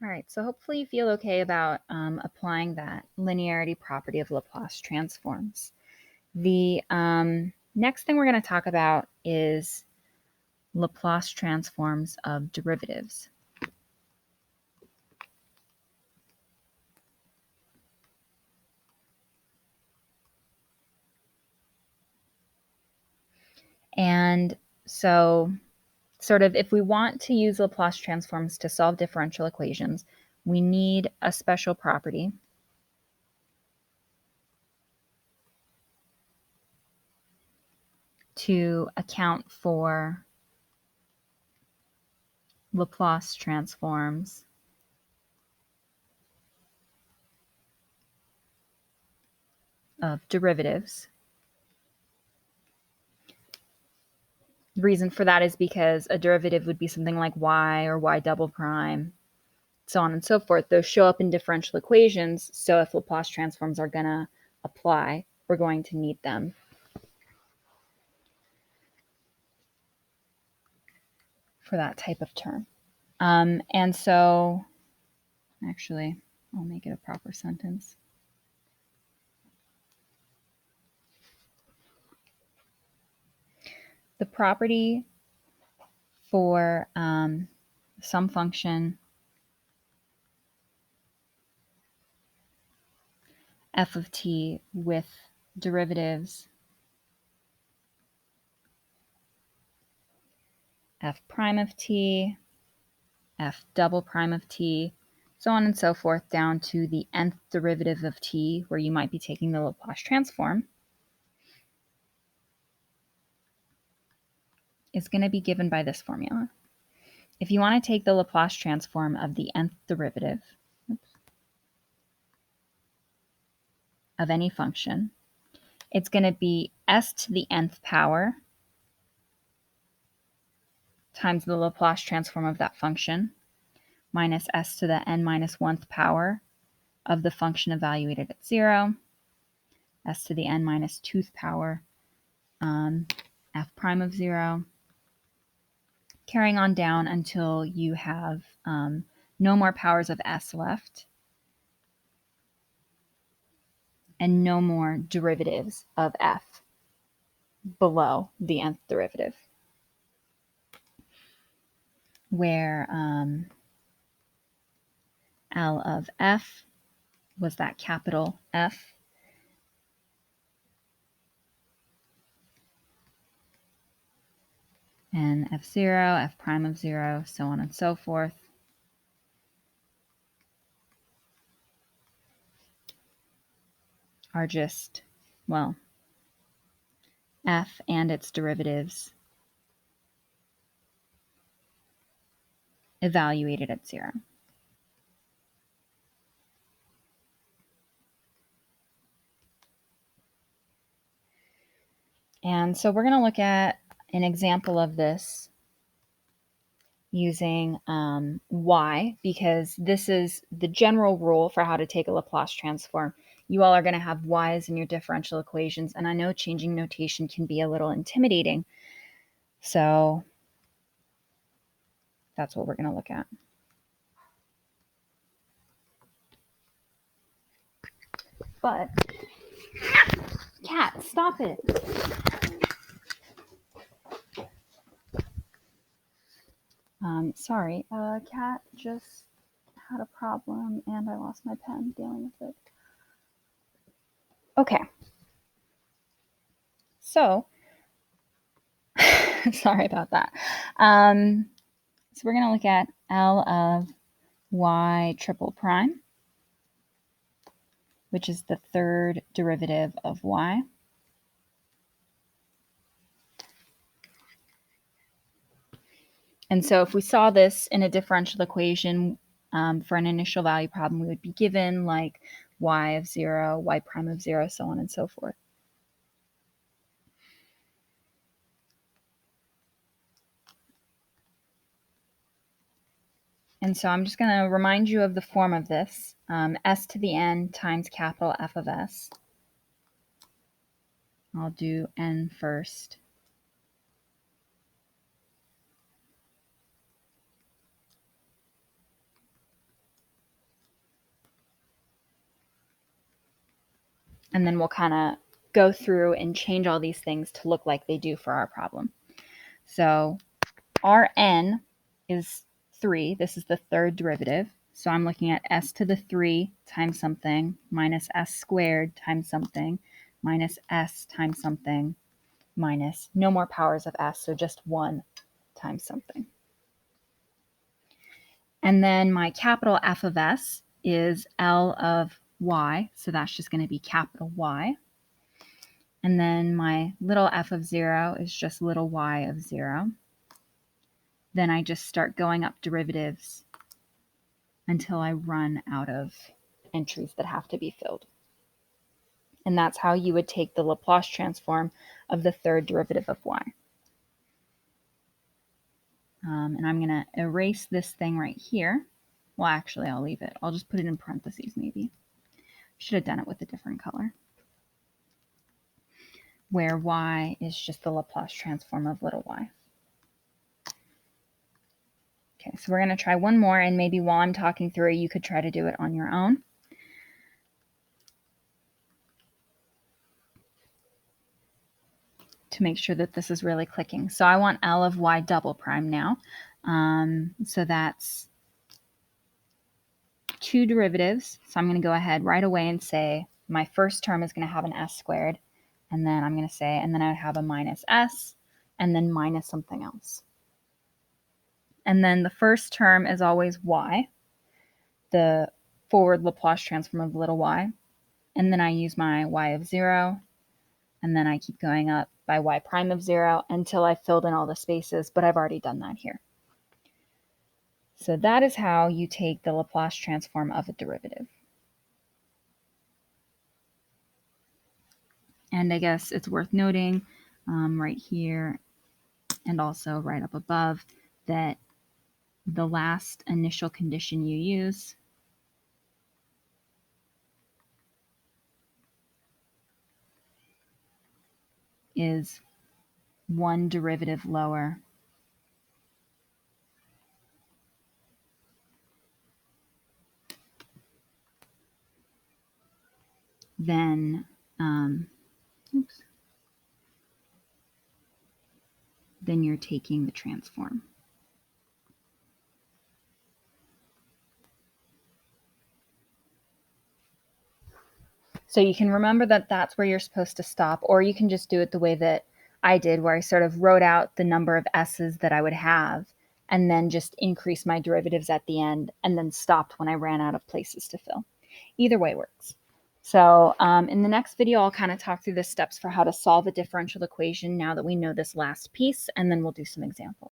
All right, so hopefully you feel okay about applying that linearity property of Laplace transforms. The next thing we're going to talk about is Laplace transforms of derivatives. And so sort of if we want to use Laplace transforms to solve differential equations, we need a special property to account for Laplace transforms of derivatives. The reason for that is because a derivative would be something like y or y double prime, so on and so forth. Those show up in differential equations, so if Laplace transforms are going to apply, we're going to need them. For that type of term. And so, actually, I'll make it a proper sentence. The property for some function f of t with derivatives f prime of t, f double prime of t, so on and so forth, down to the nth derivative of t, where you might be taking the Laplace transform, is going to be given by this formula. If you want to take the Laplace transform of the nth derivative of any function, it's going to be s to the nth power times the Laplace transform of that function minus s to the n minus 1th power of the function evaluated at 0, s to the n minus 2th power f prime of 0, carrying on down until you have no more powers of s left and no more derivatives of f below the nth derivative, where L of f was that capital F, and f0, f prime of 0, so on and so forth. Are just, well, f and its derivatives evaluated at 0. And so we're going to look at an example of this using y, because this is the general rule for how to take a Laplace transform. You all are going to have y's in your differential equations, and I know changing notation can be a little intimidating. So that's what we're going to look at. But, cat, stop it. Sorry, cat just had a problem and I lost my pen dealing with it. Okay. So, sorry about that. So we're going to look at L of y triple prime, which is the third derivative of y. And so if we saw this in a differential equation for an initial value problem, we would be given like y of 0, y prime of 0, so on and so forth. And so I'm just going to remind you of the form of this, s to the n times capital F of s. I'll do n first. And then we'll kind of go through and change all these things to look like they do for our problem. So our n is 3. This is the third derivative. So I'm looking at s to the 3 times something minus s squared times something minus s times something minus no more powers of s, so just 1 times something. And then my capital F of s is L of y, so that's just going to be capital Y. And then my little f of 0 is just little y of 0. Then I just start going up derivatives until I run out of entries that have to be filled. And that's how you would take the Laplace transform of the third derivative of y. And I'm going to erase this thing right here. Well, actually, I'll leave it. I'll just put it in parentheses maybe. Should have done it with a different color. Where y is just the Laplace transform of little y. Okay, so we're going to try one more, and maybe while I'm talking through it, you could try to do it on your own. To make sure that this is really clicking. So I want L of y double prime now. So that's 2 derivatives. So I'm going to go ahead right away and say my first term is going to have an s squared. And then I'm going to say, and then I would have a minus s, and then minus something else. And then the first term is always y, the forward Laplace transform of little y. And then I use my y of 0, and then I keep going up by y prime of 0 until I've filled in all the spaces, but I've already done that here. So that is how you take the Laplace transform of a derivative. And I guess it's worth noting right here and also right up above that the last initial condition you use is 1 derivative lower than then you're taking the transform. So you can remember that that's where you're supposed to stop, or you can just do it the way that I did, where I sort of wrote out the number of s's that I would have and then just increase my derivatives at the end and then stopped when I ran out of places to fill. Either way works. So in the next video, I'll kind of talk through the steps for how to solve a differential equation now that we know this last piece, and then we'll do some examples.